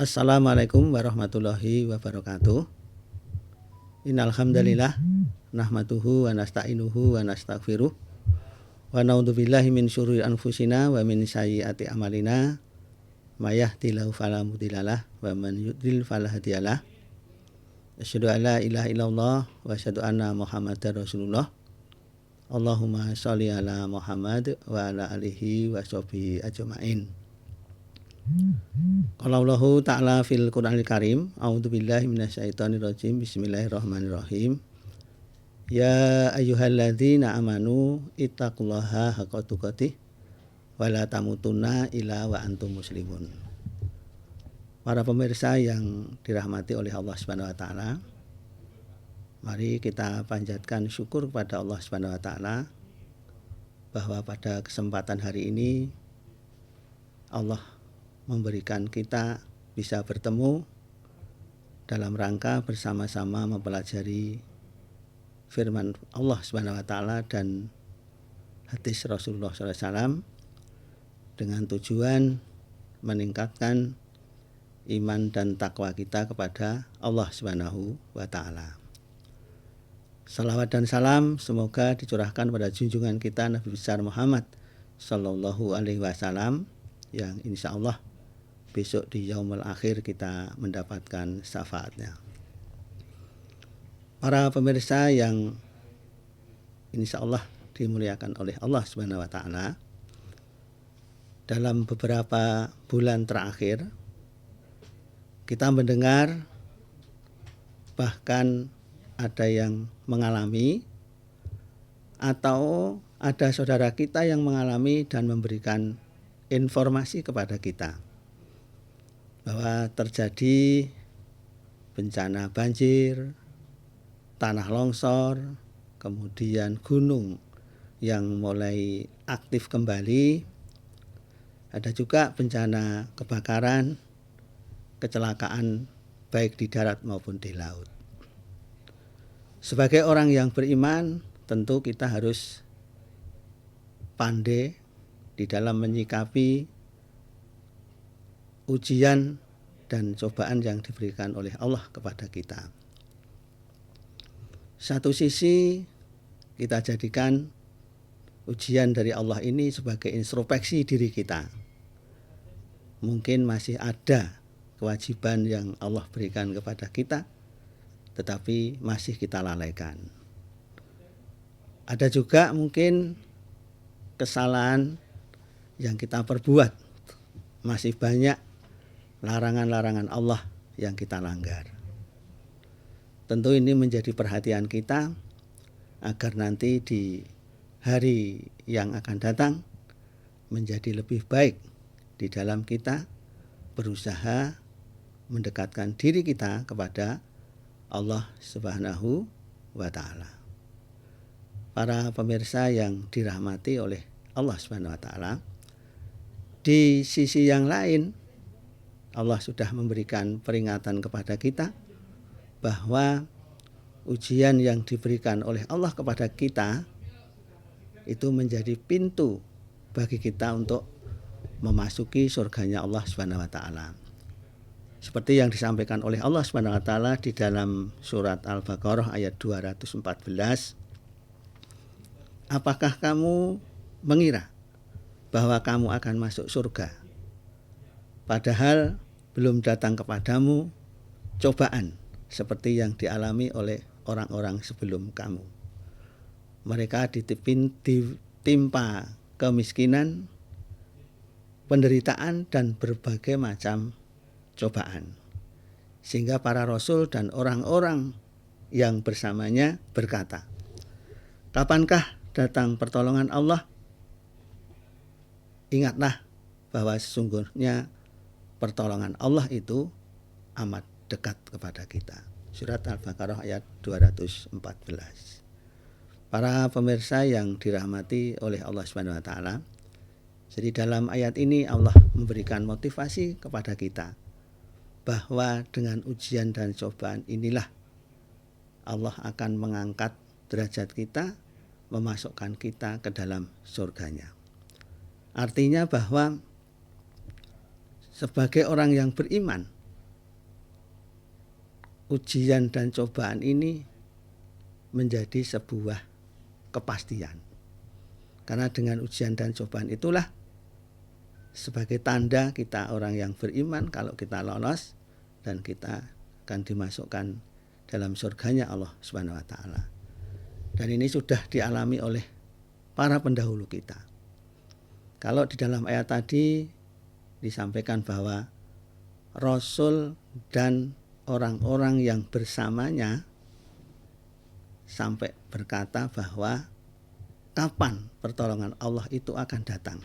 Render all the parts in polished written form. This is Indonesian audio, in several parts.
Assalamualaikum warahmatullahi wabarakatuh. Innal hamdalillah nahmaduhu wa nasta'inuhu wa nastaghfiruh wa na'udzubillahi min syururi anfusina wa min sayyiati a'malina may yahdihillahu fala mudhillalah wa man yudhlil fala hadiyalah. Asyhadu an la ilaha illallah wa asyhadu anna Muhammadar Rasulullah. Allahumma shalli ala Muhammad wa ala alihi wa sahbihi ajmain. Qala Allahu ta'ala fil Qur'anil Karim, a'udzubillahi minasyaitonir rajim. Bismillahirrahmanirrahim. Ya ayyuhalladzina amanu ittaqullaha haqqa tuqatih wa la tamutunna illa wa antum muslimun. Para pemirsa yang dirahmati oleh Allah Subhanahu wa taala, mari kita panjatkan syukur kepada Allah Subhanahu wa taala bahwa pada kesempatan hari ini Allah memberikan kita bisa bertemu dalam rangka bersama-sama mempelajari firman Allah Subhanahu wa taala dan hadis Rasulullah SAW dengan tujuan meningkatkan iman dan takwa kita kepada Allah Subhanahu wa taala. Salawat dan salam semoga dicurahkan pada junjungan kita Nabi besar Muhammad sallallahu alaihi wasallam yang insya Allah besok di yaumul akhir kita mendapatkan syafaatnya. Para pemirsa yang insya Allah dimuliakan oleh Allah Subhanahu wa taala, dalam beberapa bulan terakhir kita mendengar bahkan ada yang mengalami atau ada saudara kita yang mengalami dan memberikan informasi kepada kita bahwa terjadi bencana banjir, tanah longsor, kemudian gunung yang mulai aktif kembali. Ada juga bencana kebakaran, kecelakaan baik di darat maupun di laut. Sebagai orang yang beriman, tentu kita harus pandai di dalam menyikapi ujian dan cobaan yang diberikan oleh Allah kepada kita. Satu sisi kita jadikan ujian dari Allah ini sebagai introspeksi diri kita. Mungkin masih ada kewajiban yang Allah berikan kepada kita, tetapi masih kita lalaikan. Ada juga mungkin kesalahan yang kita perbuat, masih banyak larangan-larangan Allah yang kita langgar. Tentu ini menjadi perhatian kita agar nanti di hari yang akan datang menjadi lebih baik di dalam kita berusaha mendekatkan diri kita kepada Allah Subhanahu wa taala. Para pemirsa yang dirahmati oleh Allah Subhanahu wa taala, di sisi yang lain Allah sudah memberikan peringatan kepada kita bahwa ujian yang diberikan oleh Allah kepada kita itu menjadi pintu bagi kita untuk memasuki surganya Allah Subhanahu wa taala. Seperti yang disampaikan oleh Allah Subhanahu wa taala di dalam surat Al-Baqarah ayat 214. Apakah kamu mengira bahwa kamu akan masuk surga, padahal belum datang kepadamu cobaan seperti yang dialami oleh orang-orang sebelum kamu? Mereka ditimpa kemiskinan, penderitaan dan berbagai macam cobaan, sehingga para rasul dan orang-orang yang bersamanya berkata, kapankah datang pertolongan Allah? Ingatlah bahwa sesungguhnya pertolongan Allah itu amat dekat kepada kita. Surat Al-Baqarah ayat 214. Para pemirsa yang dirahmati oleh Allah Subhanahu wa taala, jadi dalam ayat ini Allah memberikan motivasi kepada kita bahwa dengan ujian dan cobaan inilah Allah akan mengangkat derajat kita, memasukkan kita ke dalam surganya. Artinya bahwa sebagai orang yang beriman, ujian dan cobaan ini menjadi sebuah kepastian. Karena dengan ujian dan cobaan itulah sebagai tanda kita orang yang beriman, kalau kita lolos dan kita akan dimasukkan dalam surganya Allah Subhanahu wa taala. Dan ini sudah dialami oleh para pendahulu kita. Kalau di dalam ayat tadi disampaikan bahwa Rasul dan orang-orang yang bersamanya sampai berkata bahwa kapan pertolongan Allah itu akan datang.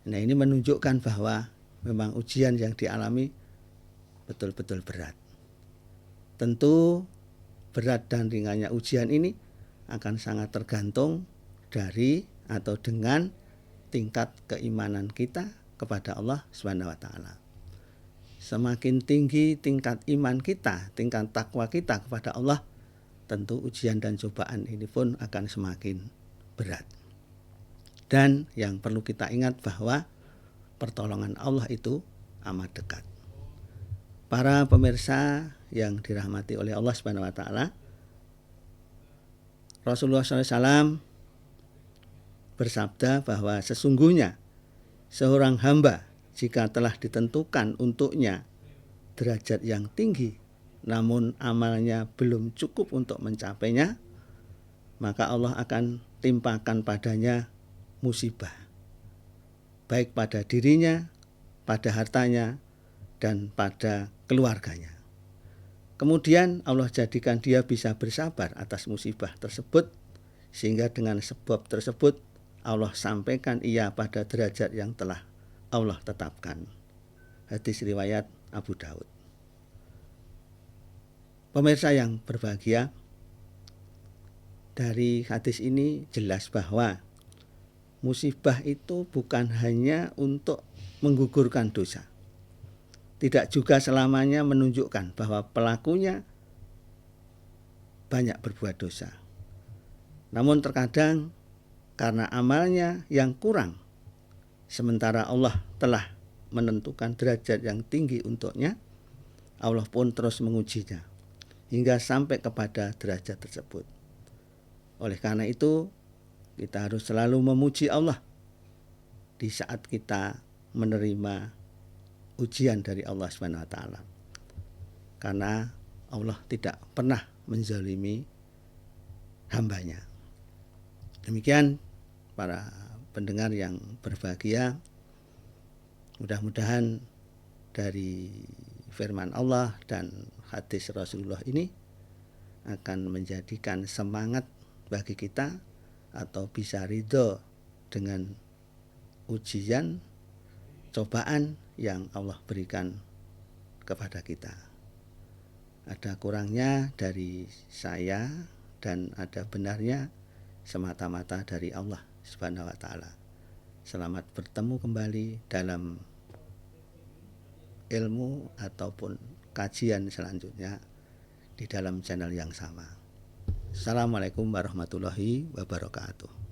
Nah, ini menunjukkan bahwa memang ujian yang dialami betul-betul berat. Tentu berat dan ringannya ujian ini akan sangat tergantung dari atau dengan tingkat keimanan kita kepada Allah Subhanahu wa taala. Semakin tinggi tingkat iman kita, tingkat takwa kita kepada Allah, tentu ujian dan cobaan ini pun akan semakin berat. Dan yang perlu kita ingat bahwa pertolongan Allah itu amat dekat. Para pemirsa yang dirahmati oleh Allah Subhanahu wa taala, Rasulullah SAW bersabda bahwa sesungguhnya seorang hamba jika telah ditentukan untuknya derajat yang tinggi namun amalnya belum cukup untuk mencapainya, maka Allah akan timpakan padanya musibah, baik pada dirinya, pada hartanya, dan pada keluarganya. Kemudian Allah jadikan dia bisa bersabar atas musibah tersebut, sehingga dengan sebab tersebut Allah sampaikan ia pada derajat yang telah Allah tetapkan. Hadis riwayat Abu Daud. Pemirsa yang berbahagia, dari hadis ini jelas bahwa musibah itu bukan hanya untuk menggugurkan dosa. Tidak juga selamanya menunjukkan bahwa pelakunya banyak berbuat dosa. Namun terkadang karena amalnya yang kurang, sementara Allah telah menentukan derajat yang tinggi untuknya, Allah pun terus mengujinya hingga sampai kepada derajat tersebut. Oleh karena itu, kita harus selalu memuji Allah di saat kita menerima ujian dari Allah Subhanahu wa taala. Karena Allah tidak pernah menzalimi hambanya. Demikian para pendengar yang berbahagia, mudah-mudahan dari firman Allah dan hadis Rasulullah ini akan menjadikan semangat bagi kita atau bisa ridho dengan ujian, cobaan yang Allah berikan kepada kita. Ada kurangnya dari saya dan ada benarnya semata-mata dari Allah Subhanahu wa taala. Selamat bertemu kembali dalam ilmu ataupun kajian selanjutnya di dalam channel yang sama. Assalamualaikum warahmatullahi wabarakatuh.